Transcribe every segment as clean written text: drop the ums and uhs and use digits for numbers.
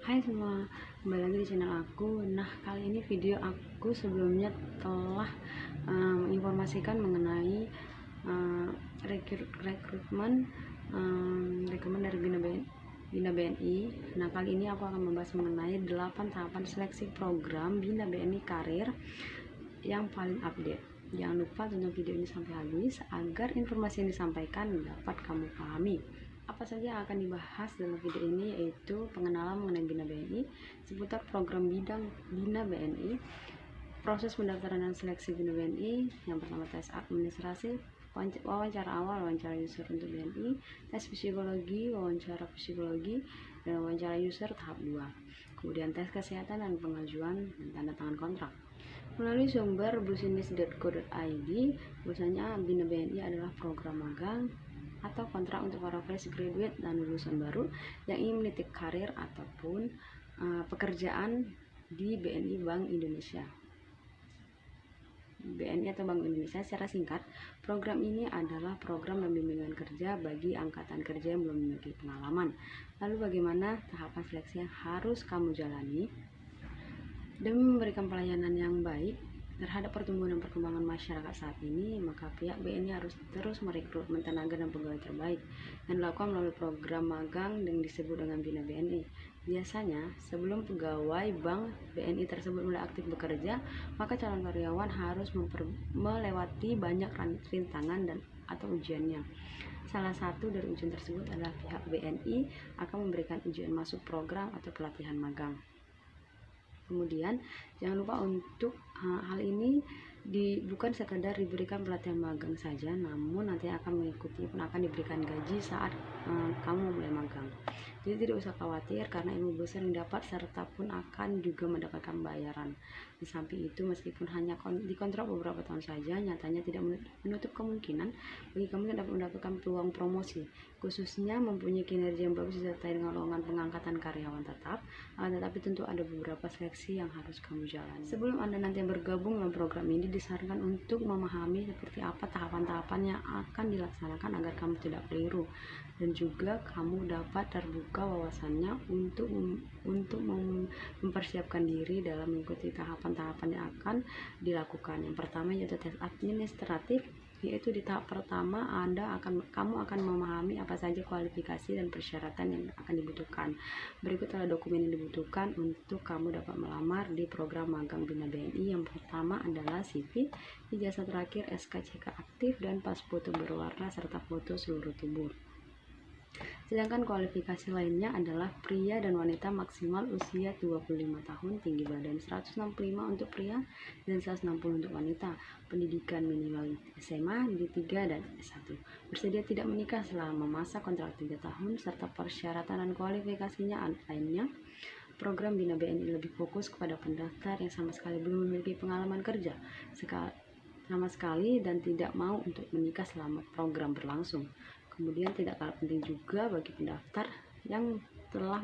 Hai semua, kembali lagi di channel aku. Nah, kali ini video aku sebelumnya telah menginformasikan mengenai rekrutmen dari Bina BNI. Nah, kali ini aku akan membahas mengenai 8 tahapan seleksi program Bina BNI Karir yang paling update. Jangan lupa tonton video ini sampai habis agar informasi yang disampaikan dapat kamu pahami. Apa saja yang akan dibahas dalam video ini, yaitu pengenalan mengenai Bina BNI, seputar program bidang Bina BNI, proses pendaftaran dan seleksi Bina BNI, yang pertama tes administrasi, wawancara awal, wawancara user untuk BNI, tes psikologi, wawancara psikologi, dan wawancara user tahap 2. Kemudian tes kesehatan dan pengajuan dan tanda tangan kontrak. Melalui sumber business.co.id, bahwasanya Bina BNI adalah program magang atau kontrak untuk para fresh graduate dan lulusan baru yang ingin meniti karir ataupun pekerjaan di BNI Bank Indonesia. BNI atau Bank Indonesia secara singkat, program ini adalah program dan bimbingan kerja bagi angkatan kerja yang belum memiliki pengalaman. Lalu bagaimana tahapan seleksi yang harus kamu jalani? Demi memberikan pelayanan yang baik terhadap pertumbuhan dan perkembangan masyarakat saat ini, maka pihak BNI harus terus merekrut tenaga dan pegawai terbaik yang dilakukan melalui program magang yang disebut dengan Bina BNI. Biasanya, sebelum pegawai bank BNI tersebut mulai aktif bekerja, maka calon karyawan harus melewati banyak rintangan dan atau ujiannya. Salah satu dari ujian tersebut adalah pihak BNI akan memberikan ujian masuk program atau pelatihan magang. Kemudian jangan lupa untuk hal ini bukan sekadar diberikan pelatihan magang saja, namun nanti akan diberikan gaji saat kamu mulai magang. Jadi tidak usah khawatir karena ilmu besar yang dapat serta pun akan juga mendapatkan bayaran. Di samping itu, meskipun hanya dikontrak beberapa tahun saja, nyatanya tidak menutup kemungkinan bagi kamu yang dapat mendapatkan peluang promosi, khususnya mempunyai kinerja yang bagus disertai dengan lowongan pengangkatan karyawan tetap. Tetapi tentu ada beberapa seleksi yang harus kamu jalani. Sebelum Anda nanti bergabung dalam program ini, disarankan untuk memahami seperti apa tahapan-tahapan yang akan dilaksanakan agar kamu tidak keliru dan juga kamu dapat terbuka wawasannya untuk mempersiapkan diri dalam mengikuti tahapan-tahapan yang akan dilakukan. Yang pertama yaitu tes administratif, yaitu di tahap pertama kamu akan memahami apa saja kualifikasi dan persyaratan yang akan dibutuhkan. Berikut adalah dokumen yang dibutuhkan untuk kamu dapat melamar di program magang Bina BNI. Yang pertama adalah CV, ijazah terakhir, SKCK aktif, dan pas foto berwarna serta foto seluruh tubuh. Sedangkan kualifikasi lainnya adalah pria dan wanita maksimal usia 25 tahun, tinggi badan 165 untuk pria dan 160 untuk wanita, pendidikan minimal SMA, D3 dan S1, bersedia tidak menikah selama masa kontrak 3 tahun, serta persyaratan dan kualifikasinya lainnya. Program Bina BNI lebih fokus kepada pendaftar yang sama sekali belum memiliki pengalaman kerja sama sekali dan tidak mau untuk menikah selama program berlangsung. Kemudian tidak kalah penting juga bagi pendaftar yang telah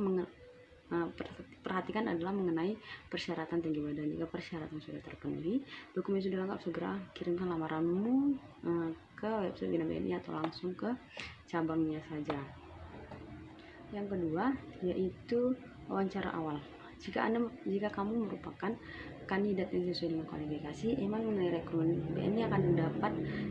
perhatikan adalah mengenai persyaratan tinggi badan. Jika persyaratan sudah terpenuhi, dokumen sudah lengkap, segera kirimkan lamaranmu ke website Bina BNI atau langsung ke cabangnya saja. Yang kedua yaitu wawancara awal. Jika kamu merupakan kandidat yang sesuai dengan kualifikasi, iman mengenai rekrutmen BNI akan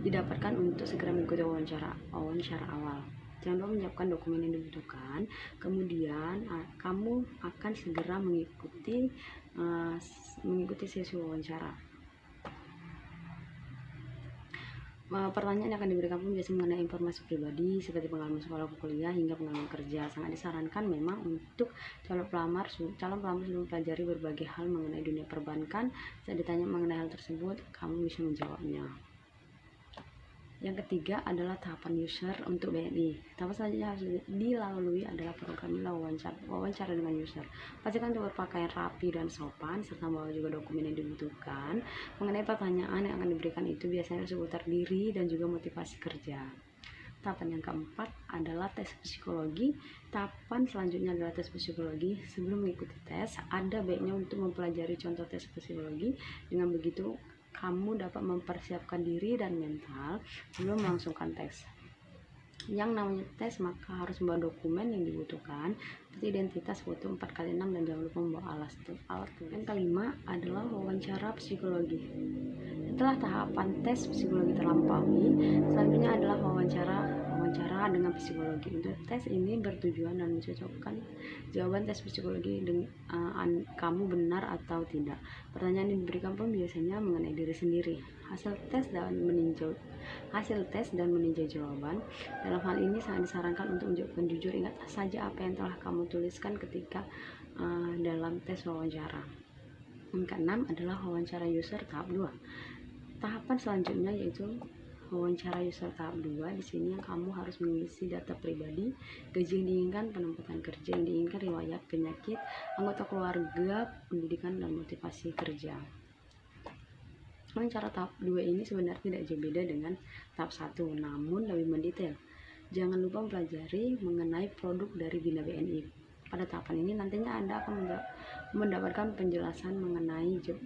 didapatkan untuk segera mengikuti wawancara awal. Jangan lupa menyiapkan dokumen yang dibutuhkan. Kemudian kamu akan segera mengikuti sesi wawancara. Pertanyaan yang akan diberikan pun biasanya mengenai informasi pribadi seperti pengalaman sekolah, kuliah, hingga pengalaman kerja. Sangat disarankan memang untuk calon pelamar sudah mempelajari berbagai hal mengenai dunia perbankan. Saat ditanya mengenai hal tersebut, kamu bisa menjawabnya. Yang ketiga adalah tahapan user untuk BNI. Tahapan selanjutnya harus dilalui adalah program wawancara dengan user. Pastikan untuk berpakaian rapi dan sopan serta membawa juga dokumen yang dibutuhkan. Mengenai pertanyaan yang akan diberikan itu biasanya seputar diri dan juga motivasi kerja. Tahapan yang keempat adalah tes psikologi. Tahapan selanjutnya adalah tes psikologi. Sebelum mengikuti tes, ada baiknya untuk mempelajari contoh tes psikologi. Dengan begitu kamu dapat mempersiapkan diri dan mental sebelum melangsungkan tes. yang namanya tes maka harus membawa dokumen yang dibutuhkan seperti identitas, foto 4x6, dan jangan lupa membawa alat tulis. Yang kelima adalah wawancara psikologi. Setelah tahapan tes psikologi terlampaui, selanjutnya adalah wawancara dengan psikologi. Untuk tes ini bertujuan dan mencocokkan jawaban tes psikologi dengan kamu benar atau tidak. Pertanyaan yang diberikan pun biasanya mengenai diri sendiri. Hasil tes dan meninjau jawaban. Dalam hal ini sangat disarankan untuk menjawab jujur. Ingat saja apa yang telah kamu tuliskan ketika dalam tes wawancara. Yang keenam adalah wawancara user tahap 2. Tahapan selanjutnya yaitu wawancara user tahap 2. Di sini yang kamu harus mengisi data pribadi, gaji yang diinginkan, penempatan kerja yang diinginkan, riwayat penyakit, anggota keluarga, pendidikan, dan motivasi kerja. Wawancara tahap 2 ini sebenarnya tidak jauh beda dengan tahap 1, namun lebih mendetail. Jangan lupa mempelajari mengenai produk dari Bina BNI. Pada tahapan ini nantinya Anda akan mendapatkan penjelasan mengenai job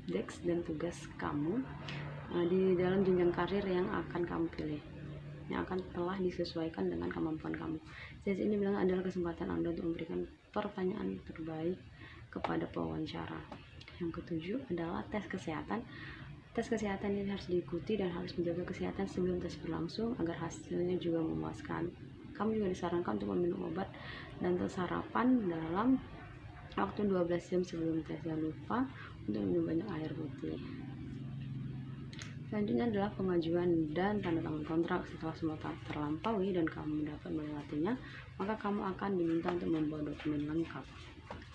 desk dan tugas kamu di dalam jenjang karir yang akan kamu pilih, yang akan telah disesuaikan dengan kemampuan kamu. Sesi ini bilang adalah kesempatan Anda untuk memberikan pertanyaan terbaik kepada pewawancara. Yang ketujuh adalah tes kesehatan. Tes kesehatan ini harus diikuti dan harus menjaga kesehatan sebelum tes berlangsung agar hasilnya juga memuaskan. Kamu juga disarankan untuk meminum obat dan sarapan dalam waktu 12 jam sebelum tes. Jangan lupa untuk minum banyak air putih. Selanjutnya adalah pengajuan dan tanda tangan kontrak. Setelah semua tahap terlampaui dan kamu dapat melewatinya, maka kamu akan diminta untuk membawa dokumen lengkap.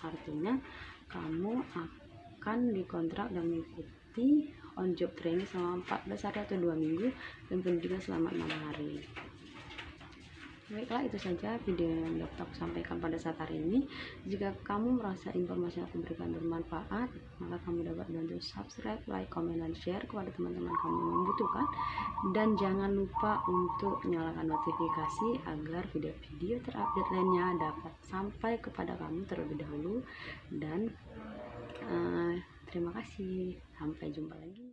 Artinya kamu akan dikontrak dan mengikuti on job training selama 14 hari atau 2 minggu dan pendidikan selama 6 hari. Baiklah, itu saja video yang dapat aku sampaikan pada saat hari ini. Jika kamu merasa informasi yang aku berikan bermanfaat, maka kamu dapat bantu subscribe, like, komen, dan share kepada teman-teman kamu yang membutuhkan. Dan jangan lupa untuk nyalakan notifikasi agar video-video terupdate lainnya dapat sampai kepada kamu terlebih dahulu. Dan terima kasih, sampai jumpa lagi.